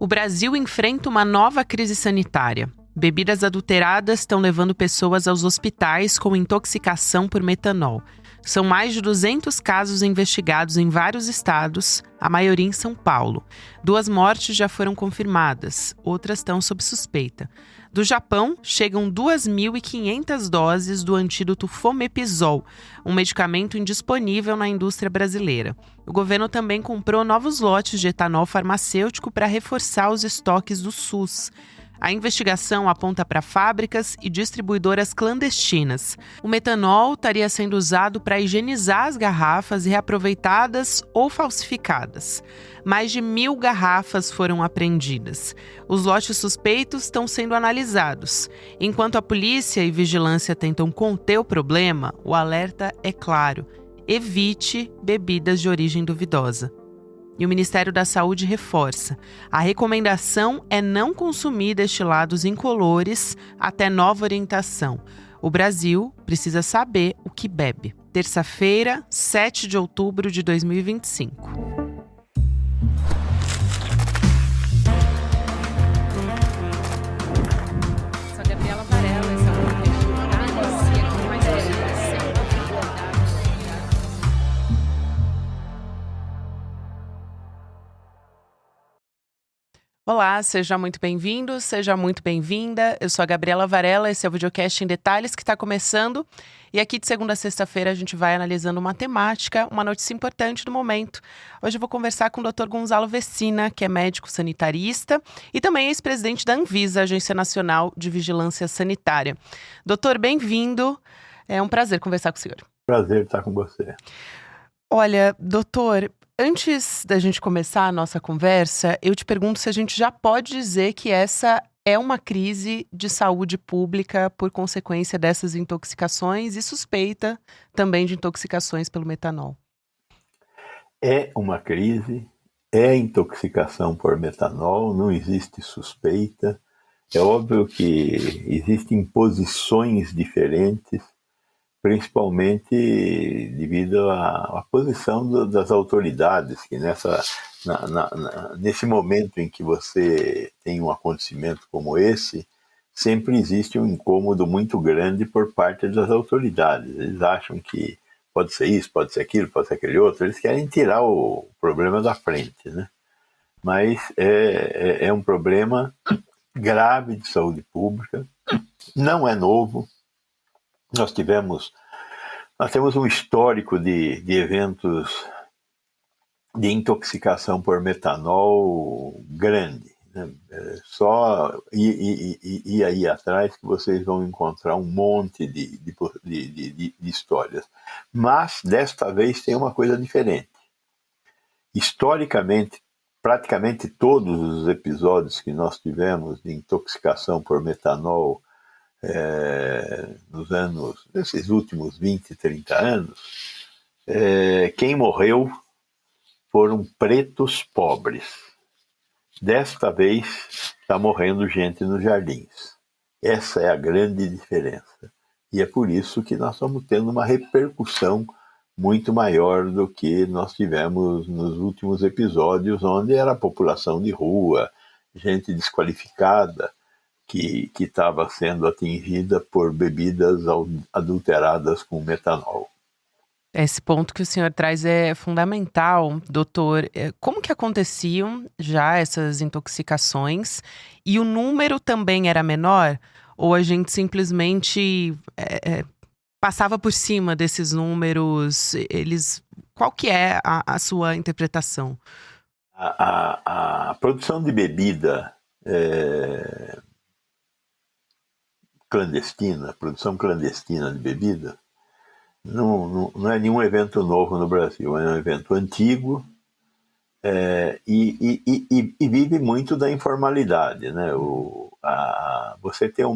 O Brasil enfrenta uma nova crise sanitária. Bebidas adulteradas estão levando pessoas aos hospitais com intoxicação por metanol. São mais de 200 casos investigados em vários estados, a maioria em São Paulo. 2 mortes já foram confirmadas, outras estão sob suspeita. Do Japão, chegam 2.500 doses do antídoto Fomepizol, um medicamento indisponível na indústria brasileira. O governo também comprou novos lotes de etanol farmacêutico para reforçar os estoques do SUS. A investigação aponta para fábricas e distribuidoras clandestinas. O metanol estaria sendo usado para higienizar as garrafas reaproveitadas ou falsificadas. Mais de 1.000 garrafas foram apreendidas. Os lotes suspeitos estão sendo analisados. Enquanto a polícia e vigilância tentam conter o problema, o alerta é claro: evite bebidas de origem duvidosa. E o Ministério da Saúde reforça: a recomendação é não consumir destilados incolores até nova orientação. O Brasil precisa saber o que bebe. Terça-feira, 7 de outubro de 2025. Olá, seja muito bem-vindo, seja muito bem-vinda. Eu sou a Gabriela Varela, esse é o Videocast em Detalhes que está começando. E aqui de segunda a sexta-feira a gente vai analisando uma temática, uma notícia importante do momento. Hoje eu vou conversar com o Dr. Gonzalo Vecina, que é médico sanitarista e também ex-presidente da Anvisa, Agência Nacional de Vigilância Sanitária. Doutor, bem-vindo. É um prazer conversar com o senhor. Prazer estar com você. Olha, doutor, antes da gente começar a nossa conversa, eu te pergunto se a gente já pode dizer que essa é uma crise de saúde pública por consequência dessas intoxicações e suspeita também de intoxicações pelo metanol. É uma crise, é intoxicação por metanol, não existe suspeita. É óbvio que existem posições diferentes, principalmente devido à posição das autoridades, que nesse momento em que você tem um acontecimento como esse, sempre existe um incômodo muito grande por parte das autoridades. Eles acham que pode ser isso, pode ser aquilo, pode ser aquele outro, eles querem tirar o problema da frente, né? Mas é um problema grave de saúde pública, não é novo. Nós temos um histórico de eventos de intoxicação por metanol grande, né? Só ir aí atrás que vocês vão encontrar um monte de histórias. Mas, desta vez, tem uma coisa diferente. Historicamente, praticamente todos os episódios que nós tivemos de intoxicação por metanol nesses últimos 20, 30 anos, quem morreu foram pretos pobres. Desta vez está morrendo gente nos jardins. Essa é a grande diferença. E é por isso que nós estamos tendo uma repercussão muito maior do que nós tivemos nos últimos episódios, onde era a população de rua, gente desqualificada, que estava sendo atingida por bebidas adulteradas com metanol. Esse ponto que o senhor traz é fundamental, doutor. Como que aconteciam já essas intoxicações? E o número também era menor? Ou a gente simplesmente passava por cima desses números? Qual que é a sua interpretação? A produção de bebida clandestina, produção clandestina de bebida, não é nenhum evento novo no Brasil, é um evento antigo e vive muito da informalidade, né? Você tem um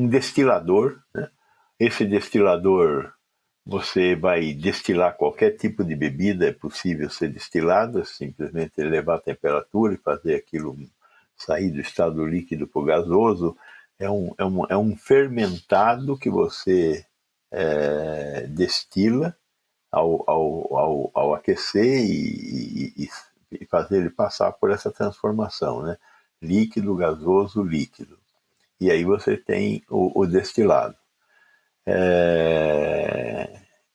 destilador, né? Esse destilador, você vai destilar qualquer tipo de bebida, é possível ser destilada, simplesmente elevar a temperatura e fazer aquilo sair do estado líquido para o gasoso. É um fermentado que você destila ao aquecer e fazer ele passar por essa transformação, né? Líquido, gasoso, líquido. E aí você tem o destilado.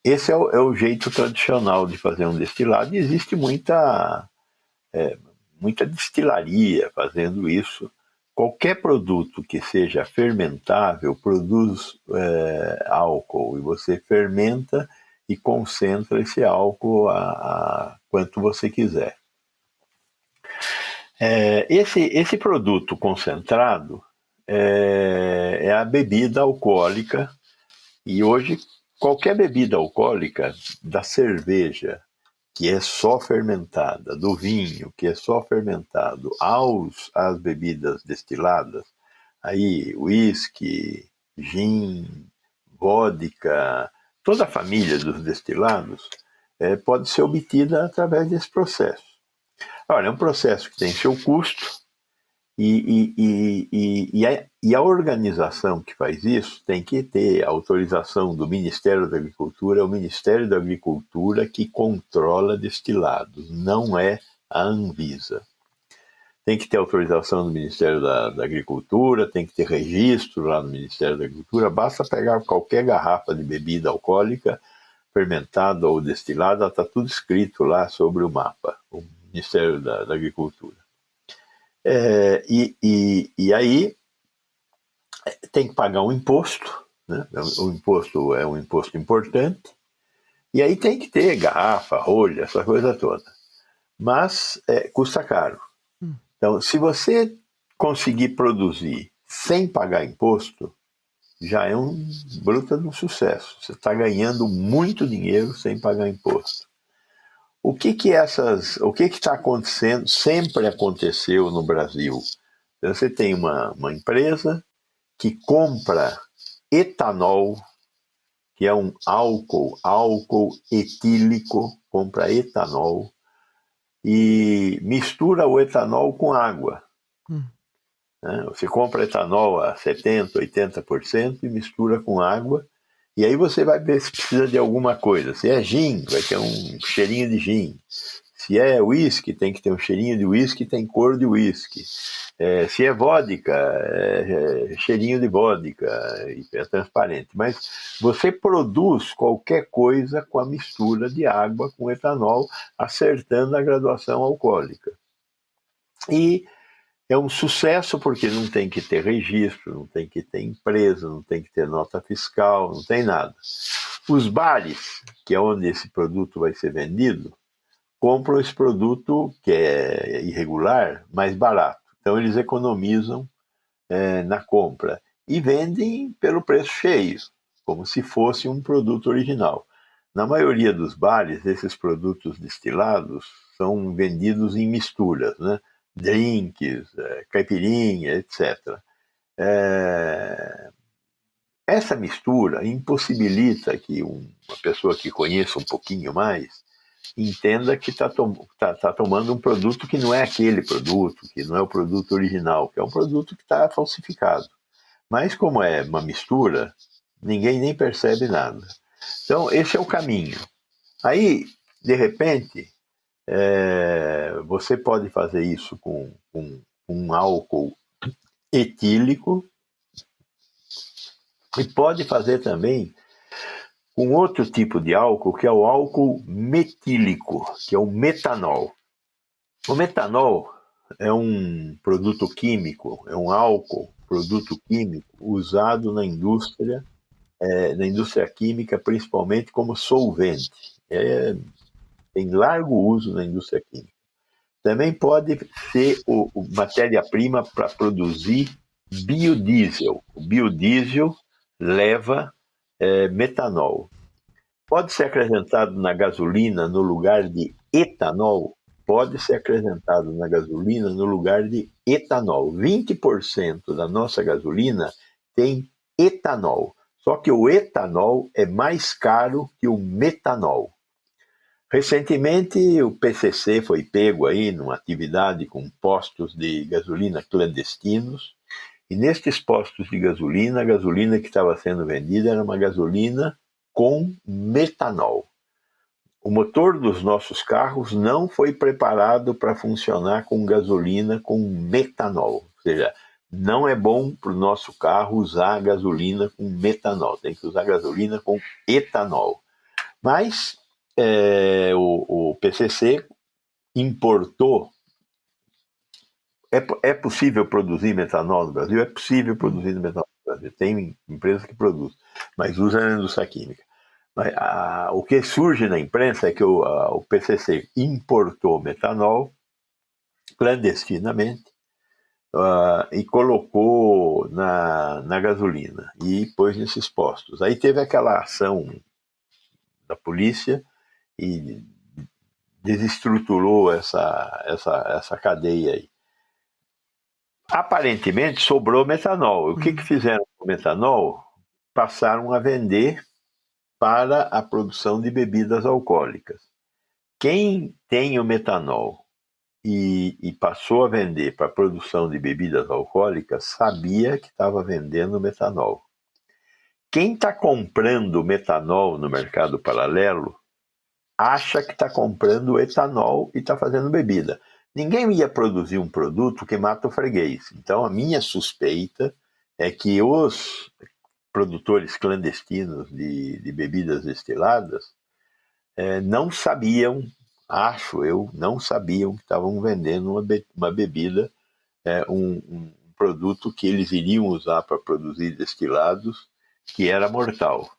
Esse é o jeito tradicional de fazer um destilado, e existe muita destilaria fazendo isso. Qualquer produto que seja fermentável produz álcool, e você fermenta e concentra esse álcool a quanto você quiser. Esse produto concentrado é a bebida alcoólica, e hoje qualquer bebida alcoólica, da cerveja, que é só fermentada, do vinho, que é só fermentado, às bebidas destiladas, aí uísque, gin, vodka, toda a família dos destilados pode ser obtida através desse processo. Olha, é um processo que tem seu custo, e a organização que faz isso tem que ter autorização do Ministério da Agricultura. É o Ministério da Agricultura que controla destilados, não é a Anvisa. Tem que ter autorização do Ministério da Agricultura, tem que ter registro lá no Ministério da Agricultura. Basta pegar qualquer garrafa de bebida alcoólica, fermentada ou destilada, está tudo escrito lá sobre o mapa, o Ministério da Agricultura. E aí tem que pagar um imposto, né? O imposto é um imposto importante, e aí tem que ter garrafa, rolha, essa coisa toda. Mas custa caro. Então, se você conseguir produzir sem pagar imposto, já é um bruta de um sucesso. Você está ganhando muito dinheiro sem pagar imposto. O que está acontecendo, sempre aconteceu no Brasil. Então, você tem uma empresa que compra etanol, que é um álcool etílico, compra etanol e mistura o etanol com água. Né? Você compra etanol a 70%, 80% e mistura com água. E aí você vai ver se precisa de alguma coisa. Se é gin, vai ter um cheirinho de gin. Se é uísque, tem que ter um cheirinho de uísque, tem cor de uísque. Se é vodka, cheirinho de vodka, é transparente. Mas você produz qualquer coisa com a mistura de água com etanol, acertando a graduação alcoólica. E é um sucesso porque não tem que ter registro, não tem que ter empresa, não tem que ter nota fiscal, não tem nada. Os bares, que é onde esse produto vai ser vendido, compram esse produto, que é irregular, mais barato. Então eles economizam na compra e vendem pelo preço cheio, como se fosse um produto original. Na maioria dos bares, esses produtos destilados são vendidos em misturas, né? Drinks, caipirinha, etc. Essa mistura impossibilita que uma pessoa que conheça um pouquinho mais entenda que está tomando um produto que não é aquele produto, que não é o produto original, que é um produto que está falsificado. Mas como é uma mistura, ninguém nem percebe nada. Então, esse é o caminho. Aí, de repente, você pode fazer isso com um álcool etílico, e pode fazer também com outro tipo de álcool, que é o álcool metílico, que é o metanol. O metanol é um produto químico, é um álcool, produto químico, usado na indústria química, principalmente como solvente. Tem largo uso na indústria química. Também pode ser matéria-prima para produzir biodiesel. O biodiesel leva metanol. Pode ser acrescentado na gasolina no lugar de etanol? Pode ser acrescentado na gasolina no lugar de etanol. 20% da nossa gasolina tem etanol. Só que o etanol é mais caro que o metanol. Recentemente, o PCC foi pego aí numa atividade com postos de gasolina clandestinos, e nestes postos de gasolina, a gasolina que estava sendo vendida era uma gasolina com metanol. o motor dos nossos carros não foi preparado para funcionar com gasolina com metanol. Ou seja, não é bom para o nosso carro usar gasolina com metanol. Tem que usar gasolina com etanol. Mas o PCC importou. É possível produzir metanol no Brasil? É possível produzir metanol no Brasil. Tem empresas que produzem, mas usa a indústria química. Mas, o que surge na imprensa é que o PCC importou metanol clandestinamente e colocou na gasolina e pôs nesses postos. Aí teve aquela ação da polícia e desestruturou essa cadeia aí. Aparentemente sobrou metanol. O que fizeram com o metanol? Passaram a vender para a produção de bebidas alcoólicas. Quem tem o metanol e passou a vender para a produção de bebidas alcoólicas sabia que estava vendendo metanol. Quem está comprando metanol no mercado paralelo acha que está comprando etanol e está fazendo bebida. Ninguém ia produzir um produto que mata o freguês. Então, a minha suspeita é que os produtores clandestinos de bebidas destiladas não sabiam, acho eu, não sabiam que estavam vendendo uma bebida, um produto que eles iriam usar para produzir destilados, que era mortal.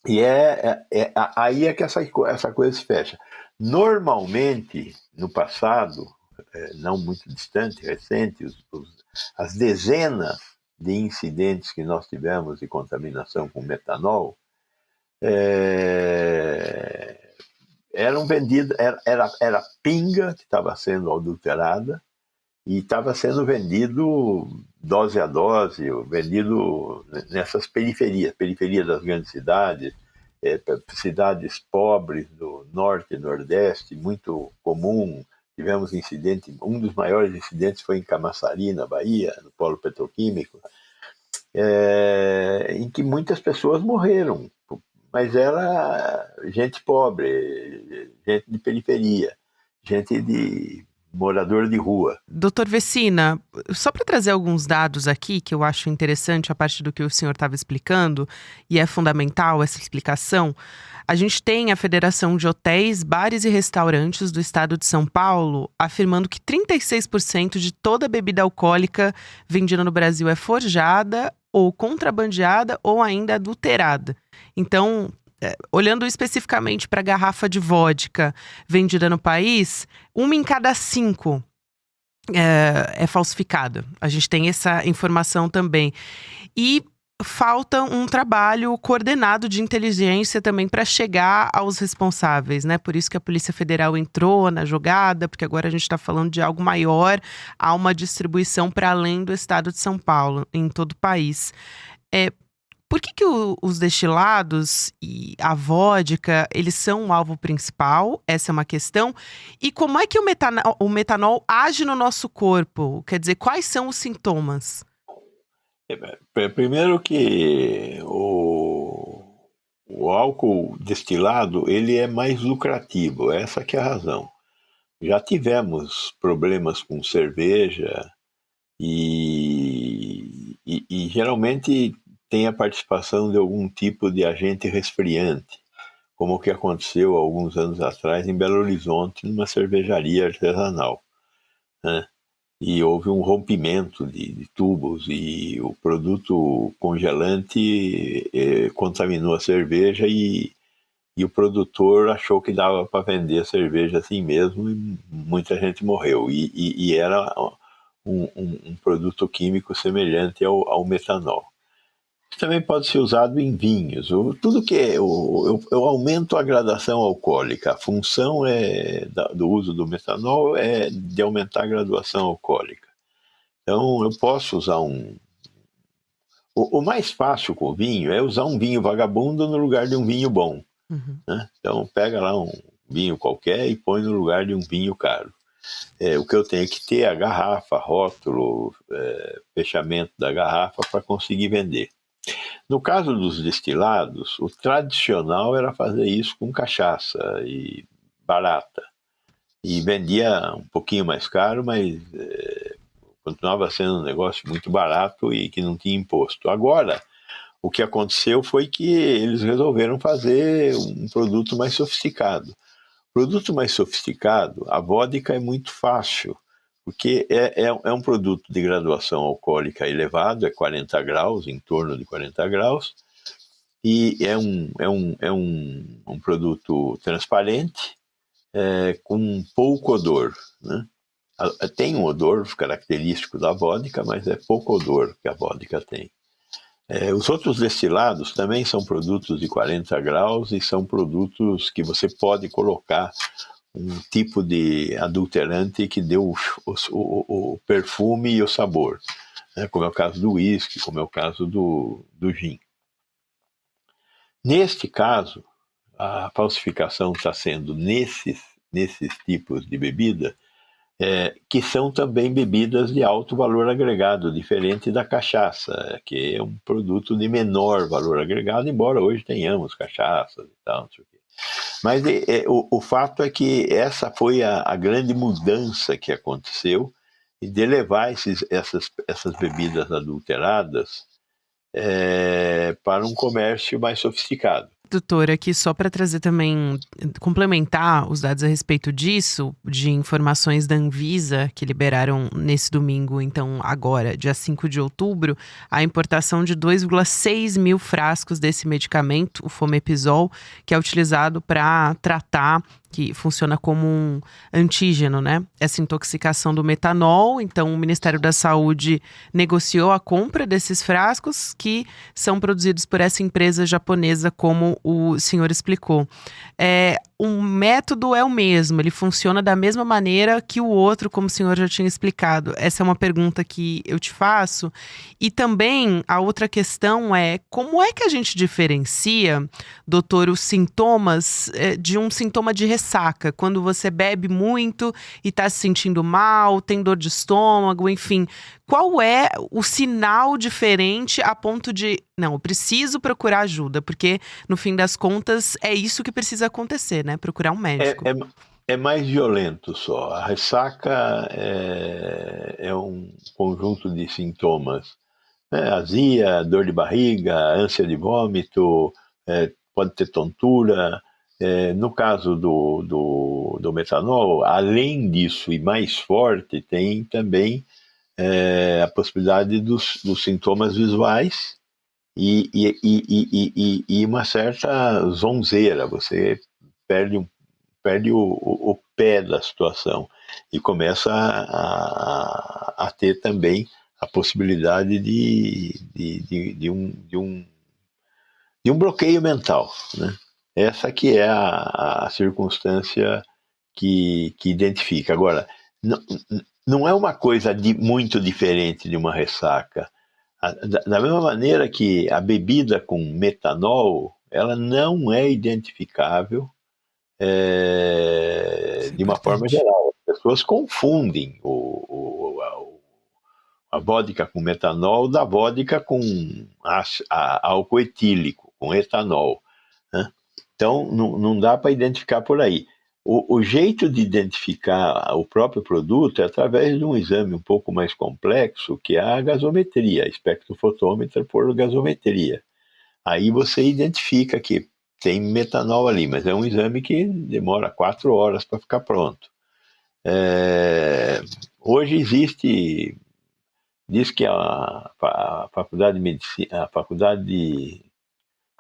E aí é que essa coisa se fecha. Normalmente, no passado, não muito distante, recente, as dezenas de incidentes que nós tivemos de contaminação com metanol eram vendidas, era pinga que estava sendo adulterada e estava sendo vendido dose a dose, vendido nessas periferia das grandes cidades, cidades pobres do norte e nordeste, muito comum. Tivemos incidente, um dos maiores incidentes foi em Camaçari, na Bahia, no polo petroquímico, em que muitas pessoas morreram, mas era gente pobre, gente de periferia, gente de morador de rua. Doutor Vecina, só para trazer alguns dados aqui que eu acho interessante a partir do que o senhor estava explicando, e é fundamental essa explicação. A gente tem a Federação de Hotéis, Bares e Restaurantes do Estado de São Paulo afirmando que 36% de toda bebida alcoólica vendida no Brasil é forjada ou contrabandeada ou ainda adulterada. Então, olhando especificamente para a garrafa de vodka vendida no país, 1 em cada 5 é falsificada. A gente tem essa informação também. E falta um trabalho coordenado de inteligência também para chegar aos responsáveis, né? Por isso que a Polícia Federal entrou na jogada, porque agora a gente está falando de algo maior, há uma distribuição para além do estado de São Paulo, em todo o país. Por que os destilados e a vodka, eles são um alvo principal? Essa é uma questão. E como é que o metanol age no nosso corpo? Quer dizer, quais são os sintomas? Primeiro que o álcool destilado, ele é mais lucrativo, essa que é a razão. Já tivemos problemas com cerveja e geralmente tem a participação de algum tipo de agente resfriante, como o que aconteceu alguns anos atrás em Belo Horizonte, numa cervejaria artesanal, né? E houve um rompimento de tubos e o produto congelante contaminou a cerveja e o produtor achou que dava para vender a cerveja assim mesmo e muita gente morreu. E era um produto químico semelhante ao metanol. Também pode ser usado em vinhos. Tudo que eu aumento a gradação alcoólica. A função do uso do metanol é de aumentar a graduação alcoólica. Então, eu posso usar o mais fácil com o vinho é usar um vinho vagabundo no lugar de um vinho bom. Uhum. Né? Então, pega lá um vinho qualquer e põe no lugar de um vinho caro. O que eu tenho que ter é a garrafa, rótulo, fechamento da garrafa para conseguir vender. No caso dos destilados, o tradicional era fazer isso com cachaça e barata. E vendia um pouquinho mais caro, mas continuava sendo um negócio muito barato e que não tinha imposto. Agora, o que aconteceu foi que eles resolveram fazer um produto mais sofisticado. Produto mais sofisticado, a vodka é muito fácil, porque é um produto de graduação alcoólica elevado, é 40 graus, em torno de 40 graus, e é um produto transparente, com pouco odor, né? Tem um odor característico da vodka, mas é pouco odor que a vodka tem. Os outros destilados também são produtos de 40 graus e são produtos que você pode colocar um tipo de adulterante que dê o perfume e o sabor, né? Como é o caso do uísque, como é o caso do gin. Neste caso, a falsificação está sendo nesses tipos de bebida, que são também bebidas de alto valor agregado, diferente da cachaça, que é um produto de menor valor agregado, embora hoje tenhamos cachaças e tal, não sei o quê. Mas o fato é que essa foi a grande mudança que aconteceu, de levar essas bebidas adulteradas para um comércio mais sofisticado. Doutor, aqui só para trazer também, complementar os dados a respeito disso, de informações da Anvisa, que liberaram nesse domingo, então agora, dia 5 de outubro, a importação de 2,6 mil frascos desse medicamento, o Fomepizol, que é utilizado para tratar, que funciona como um antígeno, né? Essa intoxicação do metanol. Então, o Ministério da Saúde negociou a compra desses frascos que são produzidos por essa empresa japonesa, como o senhor explicou. O método é o mesmo, ele funciona da mesma maneira que o outro, como o senhor já tinha explicado. Essa é uma pergunta que eu te faço. E também a outra questão é, como é que a gente diferencia, doutor, os sintomas de um sintoma de ressaca? Quando você bebe muito e está se sentindo mal, tem dor de estômago, enfim. Qual é o sinal diferente a ponto de, não, eu preciso procurar ajuda? Porque, no fim das contas, é isso que precisa acontecer, né? Procurar um médico. É mais violento só. A ressaca é um conjunto de sintomas, né? Azia, dor de barriga, ânsia de vômito, pode ter tontura. No caso do metanol, além disso e mais forte, tem também a possibilidade dos sintomas visuais e uma certa zonzeira. Você perde o pé da situação e começa a ter também a possibilidade de um bloqueio mental, né? Essa que é a circunstância que identifica. Agora, não é uma coisa muito diferente de uma ressaca. Da mesma maneira que a bebida com metanol, ela não é identificável de uma forma geral. As pessoas confundem a vodka com metanol da vodka com álcool etílico, com etanol, né? Então, não dá para identificar por aí. O jeito de identificar o próprio produto é através de um exame um pouco mais complexo, que é a gasometria, espectrofotômetro por gasometria. Aí você identifica que tem metanol ali, mas é um exame que demora 4 horas para ficar pronto. Hoje diz que a faculdade de medicina, a faculdade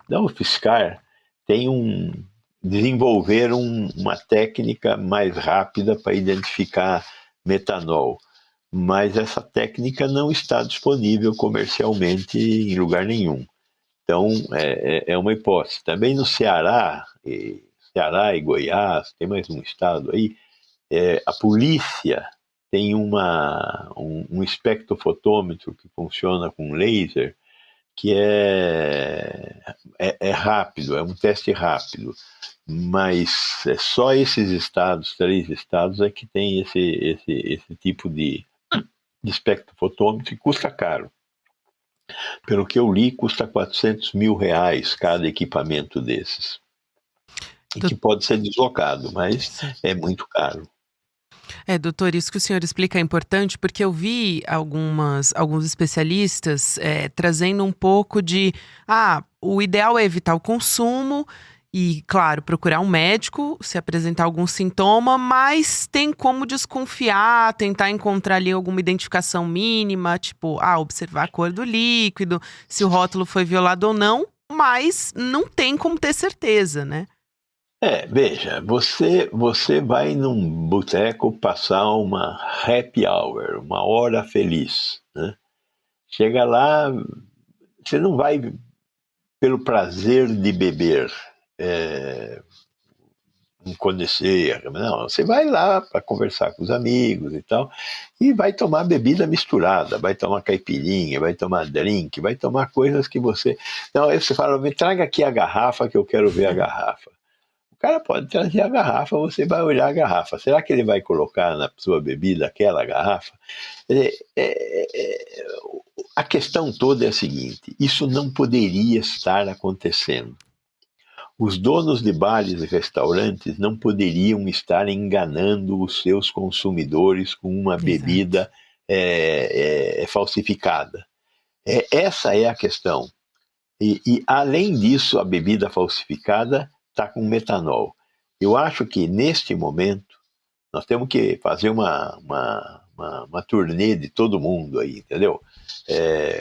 da UFSCar desenvolveram uma técnica mais rápida para identificar metanol, mas essa técnica não está disponível comercialmente em lugar nenhum. Então, é uma hipótese. Também no Ceará e Goiás, tem mais um estado aí, a polícia tem um espectrofotômetro que funciona com laser, que é rápido, é um teste rápido, mas só esses estados, 3 estados, é que tem esse tipo de espectrofotômetro, e custa caro. Pelo que eu li, custa R$ 400 mil cada equipamento desses. E que pode ser deslocado, mas Sim. é muito caro. Doutor, isso que o senhor explica é importante porque eu vi alguns especialistas trazendo um pouco de, o ideal é evitar o consumo e, claro, procurar um médico se apresentar algum sintoma, mas tem como desconfiar, tentar encontrar ali alguma identificação mínima, tipo, observar a cor do líquido, se o rótulo foi violado ou não, mas não tem como ter certeza, né? Veja, você vai num boteco passar uma happy hour, uma hora feliz, né? Chega lá, você não vai pelo prazer de beber, conhecer, não, você vai lá para conversar com os amigos e tal, e vai tomar bebida misturada, vai tomar caipirinha, vai tomar drink, vai tomar coisas que você... Não, aí você fala, me traga aqui a garrafa que eu quero ver a garrafa. O cara pode trazer a garrafa, você vai olhar a garrafa. Será que ele vai colocar na sua bebida aquela garrafa? A questão toda é a seguinte: isso não poderia estar acontecendo. Os donos de bares e restaurantes não poderiam estar enganando os seus consumidores com uma bebida falsificada. Essa é a questão. E, além disso, a bebida falsificada está com metanol. Eu acho que, neste momento, nós temos que fazer uma turnê de todo mundo aí, entendeu?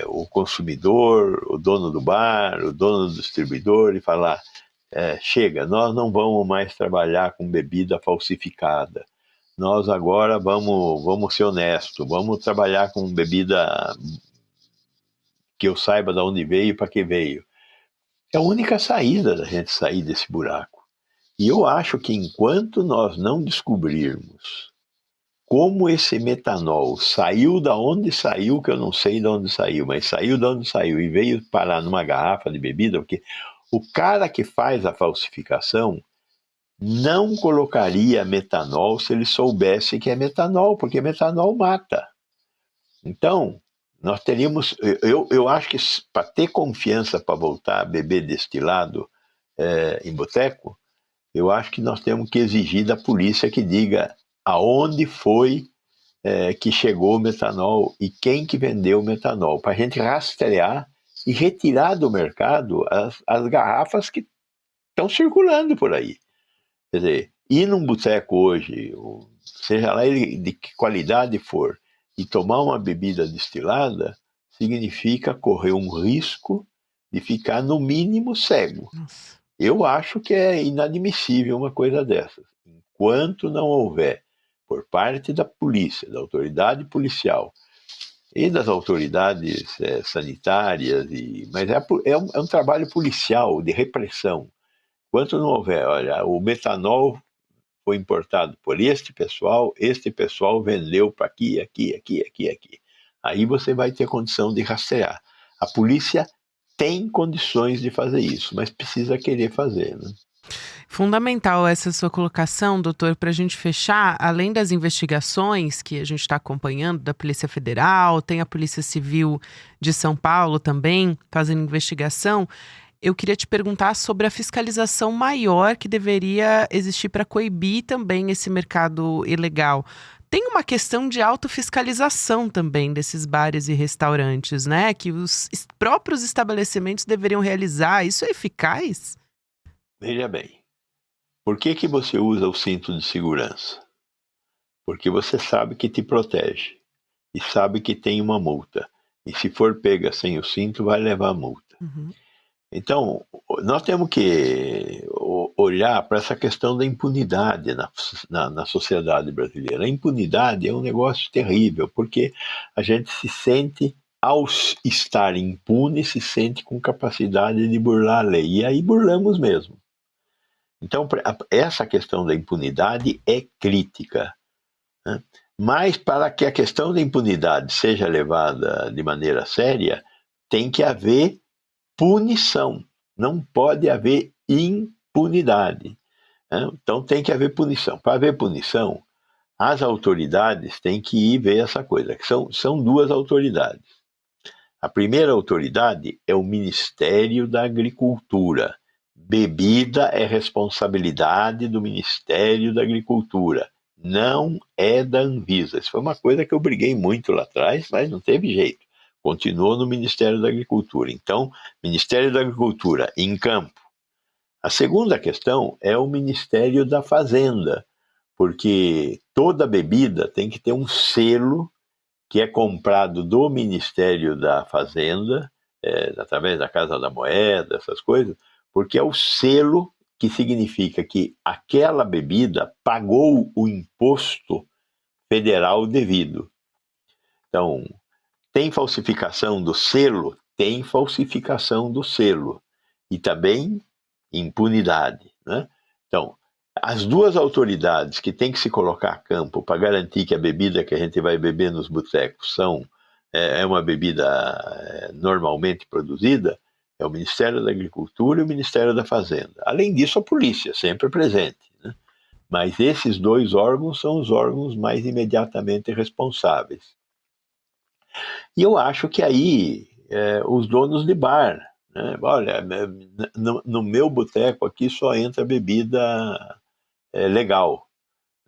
O consumidor, o dono do bar, o dono do distribuidor, e falar, chega, nós não vamos mais trabalhar com bebida falsificada. Nós agora vamos ser honestos, vamos trabalhar com bebida que eu saiba de onde veio e para que veio. É a única saída da gente sair desse buraco. E eu acho que enquanto nós não descobrirmos como esse metanol saiu da onde saiu, que eu não sei de onde saiu, mas saiu de onde saiu e veio parar numa garrafa de bebida, porque o cara que faz a falsificação não colocaria metanol se ele soubesse que é metanol, porque metanol mata. Então, nós teríamos... Eu acho que para ter confiança para voltar a beber destilado em boteco, eu acho que nós temos que exigir da polícia que diga aonde foi que chegou o metanol e quem que vendeu o metanol, para a gente rastrear e retirar do mercado as garrafas que estão circulando por aí. Quer dizer, ir num boteco hoje, seja lá ele de que qualidade for, e tomar uma bebida destilada, significa correr um risco de ficar, no mínimo, cego. Nossa. Eu acho que é inadmissível uma coisa dessas. Enquanto não houver, por parte da polícia, da autoridade policial e das autoridades sanitárias, mas é um trabalho policial, de repressão. Enquanto não houver, olha, o metanol foi importado por este pessoal vendeu para aqui, aqui, aqui, aqui, aqui. Aí você vai ter condição de rastrear. A polícia tem condições de fazer isso, mas precisa querer fazer, né? Fundamental essa sua colocação, doutor, para a gente fechar, além das investigações que a gente está acompanhando da Polícia Federal, tem a Polícia Civil de São Paulo também fazendo investigação. Eu queria te perguntar sobre a fiscalização maior que deveria existir para coibir também esse mercado ilegal. Tem uma questão de autofiscalização também desses bares e restaurantes, né? Que os próprios estabelecimentos deveriam realizar. Isso é eficaz? Veja bem, por que você usa o cinto de segurança? Porque você sabe que te protege e sabe que tem uma multa. E se for pega sem o cinto, vai levar a multa. Uhum. Então, nós temos que olhar para essa questão da impunidade na sociedade brasileira. A impunidade é um negócio terrível, porque a gente se sente, ao estar impune, se sente com capacidade de burlar a lei. E aí burlamos mesmo. Então, essa questão da impunidade é crítica, né? Mas para que a questão da impunidade seja levada de maneira séria, tem que haver punição, não pode haver impunidade, né? Então tem que haver punição. Para haver punição, as autoridades têm que ir ver essa coisa, que são duas autoridades. A primeira autoridade é o Ministério da Agricultura. Bebida é responsabilidade do Ministério da Agricultura, não é da Anvisa. Isso foi uma coisa que eu briguei muito lá atrás, mas não teve jeito. Continuou no Ministério da Agricultura. Então, Ministério da Agricultura em campo. A segunda questão é o Ministério da Fazenda, porque toda bebida tem que ter um selo que é comprado do Ministério da Fazenda, através da Casa da Moeda, essas coisas, porque é o selo que significa que aquela bebida pagou o imposto federal devido. Então, tem falsificação do selo? Tem falsificação do selo. E também impunidade, né? Então, as duas autoridades que têm que se colocar a campo para garantir que a bebida que a gente vai beber nos botecos é uma bebida normalmente produzida, é o Ministério da Agricultura e o Ministério da Fazenda. Além disso, a polícia, sempre presente, né? Mas esses dois órgãos são os órgãos mais imediatamente responsáveis. E eu acho que aí os donos de bar, né? Olha, no meu boteco aqui só entra bebida legal,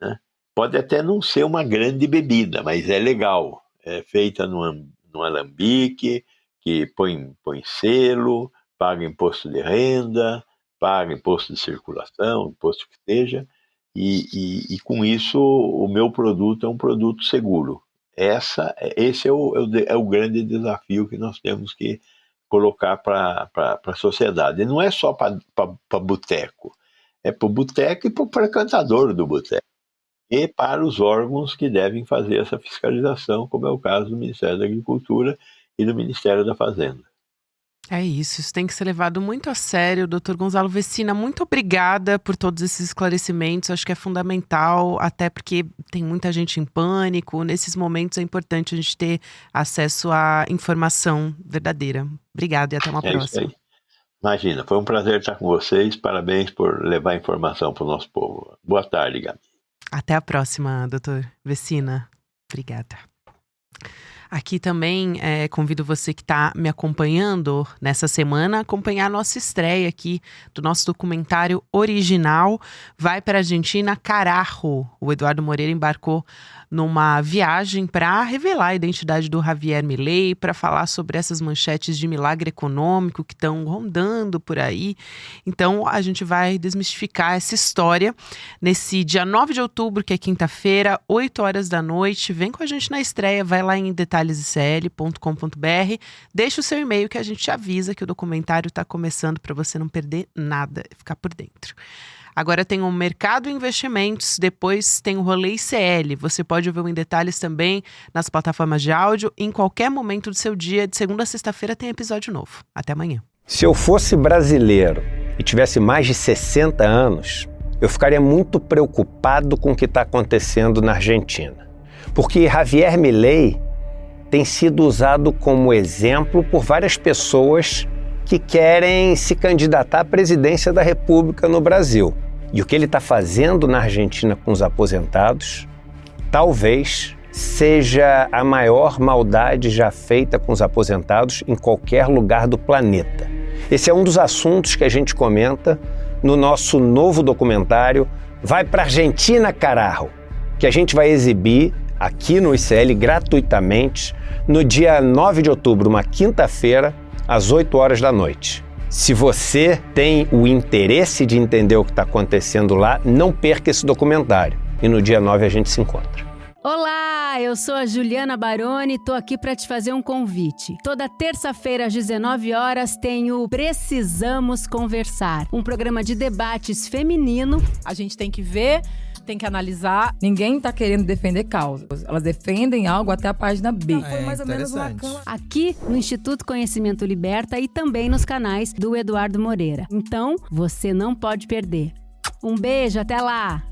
né? Pode até não ser uma grande bebida, mas é legal. É feita num alambique, que põe selo, paga imposto de renda, paga imposto de circulação, imposto que seja, e com isso o meu produto é um produto seguro. Esse é o grande desafio que nós temos que colocar para a sociedade. E não é só para boteco, é para o boteco e para o frequentador do boteco. E para os órgãos que devem fazer essa fiscalização, como é o caso do Ministério da Agricultura e do Ministério da Fazenda. É isso tem que ser levado muito a sério. Dr. Gonzalo Vecina, muito obrigada por todos esses esclarecimentos. Acho que é fundamental, até porque tem muita gente em pânico. Nesses momentos é importante a gente ter acesso à informação verdadeira. Obrigada e até uma próxima. Isso aí. Imagina, foi um prazer estar com vocês. Parabéns por levar informação para o nosso povo. Boa tarde, Gabi. Até a próxima, Dr. Vecina. Obrigada. Aqui também convido você que está me acompanhando nessa semana a acompanhar a nossa estreia aqui do nosso documentário original. Vai para a Argentina, Carajo. O Eduardo Moreira embarcou numa viagem para revelar a identidade do Javier Milei, para falar sobre essas manchetes de milagre econômico que estão rondando por aí. Então, a gente vai desmistificar essa história nesse dia 9 de outubro, que é quinta-feira, 8 horas da noite. Vem com a gente na estreia, vai lá em detalhesicl.com.br, deixa o seu e-mail que a gente te avisa que o documentário está começando para você não perder nada e ficar por dentro. Agora tem o Mercado Investimentos, depois tem o Rolê ICL. Você pode ouvir o Em Detalhes também nas plataformas de áudio. Em qualquer momento do seu dia, de segunda a sexta-feira, tem episódio novo. Até amanhã. Se eu fosse brasileiro e tivesse mais de 60 anos, eu ficaria muito preocupado com o que está acontecendo na Argentina. Porque Javier Milei tem sido usado como exemplo por várias pessoas que querem se candidatar à presidência da República no Brasil. E o que ele está fazendo na Argentina com os aposentados, talvez seja a maior maldade já feita com os aposentados em qualquer lugar do planeta. Esse é um dos assuntos que a gente comenta no nosso novo documentário Vai pra Argentina, Carajo, que a gente vai exibir aqui no ICL gratuitamente no dia 9 de outubro, uma quinta-feira, às 8 horas da noite. Se você tem o interesse de entender o que está acontecendo lá, não perca esse documentário. E no dia 9 a gente se encontra. Olá, eu sou a Juliana Baroni e tô aqui para te fazer um convite. Toda terça-feira às 19 horas tem o Precisamos Conversar, um programa de debates feminino. A gente tem que ver, tem que analisar. Ninguém tá querendo defender causas. Elas defendem algo até a página B. Foi mais ou menos uma cama. Aqui no Instituto Conhecimento Liberta e também nos canais do Eduardo Moreira. Então, você não pode perder. Um beijo, até lá!